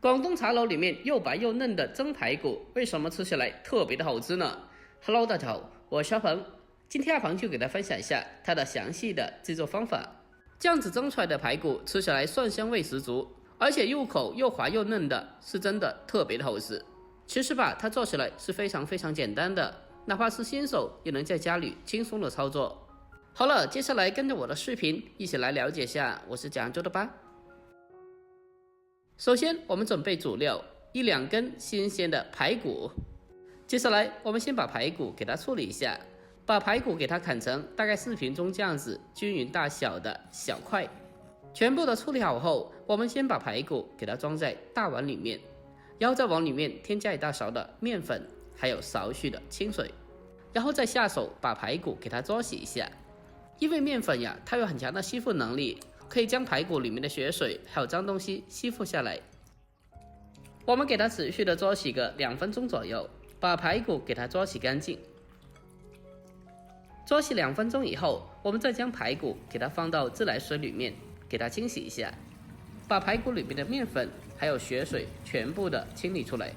广东茶楼里面又白又嫩的蒸排骨，为什么吃起来特别的好吃呢 ？Hello， 大家好，我是阿鹏，今天阿鹏就给大家分享一下它的详细的制作方法。这样子蒸出来的排骨吃起来蒜香味十足，而且入口又滑又嫩的，是真的特别的好吃。其实吧，它做起来是非常简单的，哪怕是新手也能在家里轻松的操作。好了，接下来跟着我的视频一起来了解一下我是怎样做的吧。首先我们准备主料1-2根新鲜的排骨，接下来我们先把排骨给它处理一下，把排骨给它砍成大概视频中这样子均匀大小的小块。全部的处理好后，我们先把排骨给它装在大碗里面，然后在碗里面添加1大勺的面粉，还有少许的清水，然后再下手把排骨给它搓洗一下。因为面粉呀，它有很强的吸附能力，可以将排骨里面的血水还有脏东西吸附下来。我们给它持续的搓洗个2分钟左右，把排骨给它搓洗干净。搓洗2分钟以后，我们再将排骨给它放到自来水里面，给它清洗一下，把排骨里面的面粉还有血水全部的清理出来。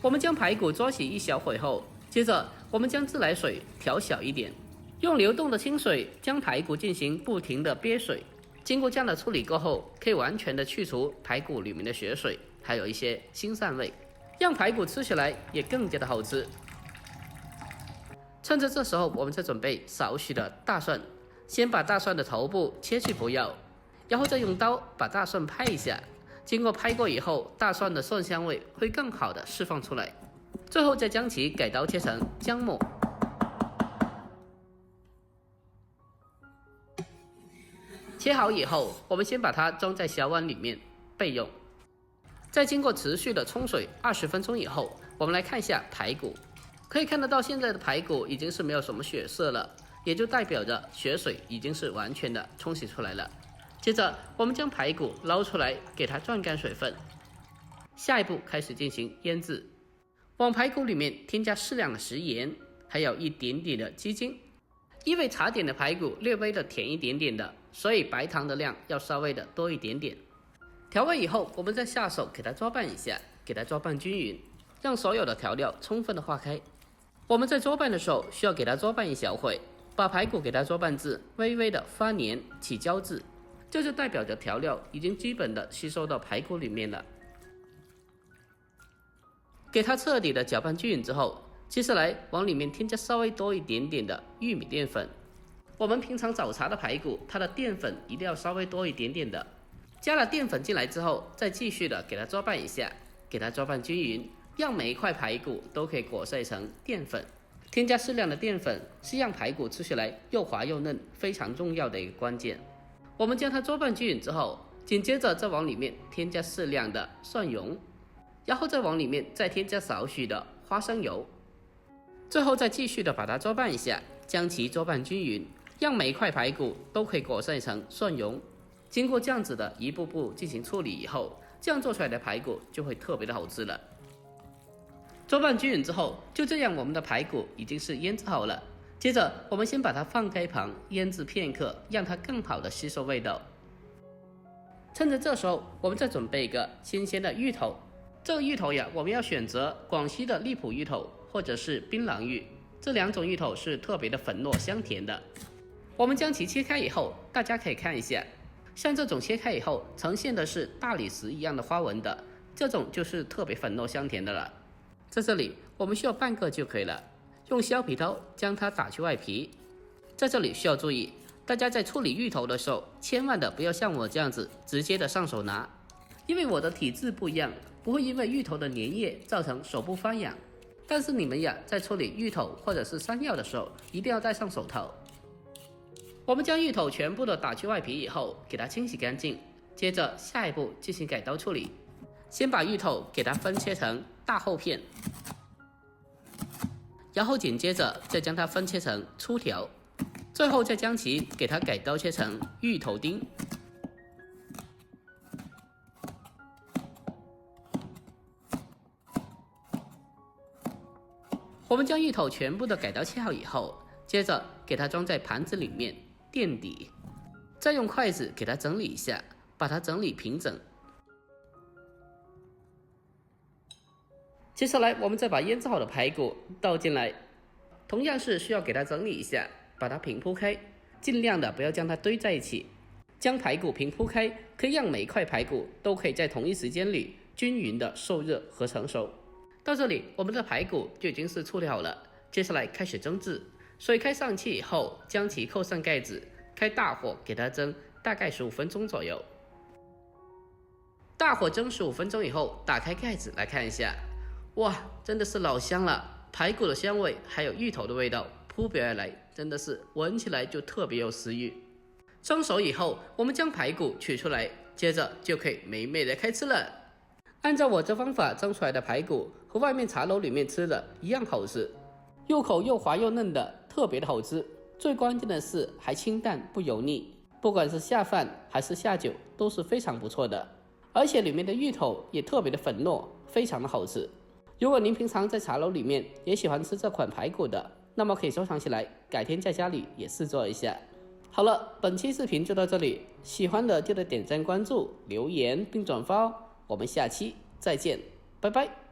我们将排骨搓洗1小会后，接着我们将自来水调小一点，用流动的清水将排骨进行不停的憋水。经过这样的处理过后，可以完全的去除排骨里面的血水，还有一些腥膻味，让排骨吃起来也更加的好吃。趁着这时候，我们再准备少许的大蒜，先把大蒜的头部切去不要，然后再用刀把大蒜拍一下，经过拍过以后，大蒜的蒜香味会更好的释放出来。最后再将其改刀切成姜末。切好以后，我们先把它装在小碗里面备用。在经过持续的冲水20分钟以后，我们来看一下排骨，可以看得到现在的排骨已经是没有什么血色了，也就代表着血水已经是完全的冲洗出来了。接着我们将排骨捞出来，给它攥干水分。下一步开始进行腌制，往排骨里面添加适量的食盐，还有一点点的鸡精。因为茶点的排骨略微的甜一点点的，所以白糖的量要稍微的多一点点。调味以后，我们再下手给它抓拌一下，给它抓拌均匀，让所有的调料充分的化开。我们在抓拌的时候需要给它抓拌1小会，把排骨给它抓拌至微微的发黏起胶质，这就代表着调料已经基本的吸收到排骨里面了。给它彻底的搅拌均匀之后，接下来往里面添加稍微多一点点的玉米淀粉。我们平常早茶的排骨，它的淀粉一定要稍微多一点点的。加了淀粉进来之后，再继续的给它抓拌一下，给它抓拌均匀，让每一块排骨都可以裹晒成淀粉。添加适量的淀粉是让排骨吃起来又滑又嫩非常重要的一个关键。我们将它抓拌均匀之后，紧接着再往里面添加适量的蒜蓉，然后再往里面再添加少许的花生油，最后再继续的把它抓拌一下，将其抓拌均匀，让每一块排骨都可以裹晒成蒜蓉。经过这样子的一步步进行处理以后，这样做出来的排骨就会特别的好吃了。抓拌均匀之后，就这样我们的排骨已经是腌制好了。接着我们先把它放开旁腌制片刻，让它更好的吸收味道。趁着这时候，我们再准备一个新鲜的芋头。这个芋头呀，我们要选择广西的荔浦芋头或者是槟榔芋，这2种芋头是特别的粉糯香甜的。我们将其切开以后，大家可以看一下，像这种切开以后呈现的是大理石一样的花纹的，这种就是特别粉糯香甜的了。在这里我们需要半个就可以了，用削皮刀将它打去外皮。在这里需要注意，大家在处理芋头的时候，千万的不要像我这样子直接的上手拿，因为我的体质不一样，不会因为芋头的粘液造成手部发痒。但是你们呀，在处理芋头或者是山药的时候，一定要戴上手套。我们将芋头全部的打去外皮以后，给它清洗干净。接着下一步进行改刀处理，先把芋头给它分切成大厚片，然后紧接着再将它分切成粗条，最后再将其给它改刀切成芋头丁。我们将芋头全部的改刀切好以后，接着给它装在盘子里面垫底。再用筷子给它整理一下，把它整理平整。接下来我们再把腌制好的排骨倒进来，同样是需要给它整理一下，把它平铺开，尽量的不要将它堆在一起。将排骨平铺开，可以让每一块排骨都可以在同一时间里均匀的受热和成熟。到这里，我们的排骨就已经是处理好了。接下来开始蒸制，水开上气以后，将其扣上盖子，开大火给它蒸，大概15分钟左右。大火蒸15分钟以后，打开盖子来看一下，哇，真的是老香了！排骨的香味还有芋头的味道扑鼻而来，真的是闻起来就特别有食欲。蒸熟以后，我们将排骨取出来，接着就可以美美的开吃了。按照我这方法蒸出来的排骨，和外面茶楼里面吃的一样好吃，入口又滑又嫩的，特别的好吃。最关键的是还清淡不油腻，不管是下饭还是下酒都是非常不错的。而且里面的芋头也特别的粉糯，非常的好吃。如果您平常在茶楼里面也喜欢吃这款排骨的，那么可以收藏起来，改天在家里也试做一下。好了，本期视频就到这里，喜欢的记得点赞、关注、留言并转发哦。我们下期再见，拜拜。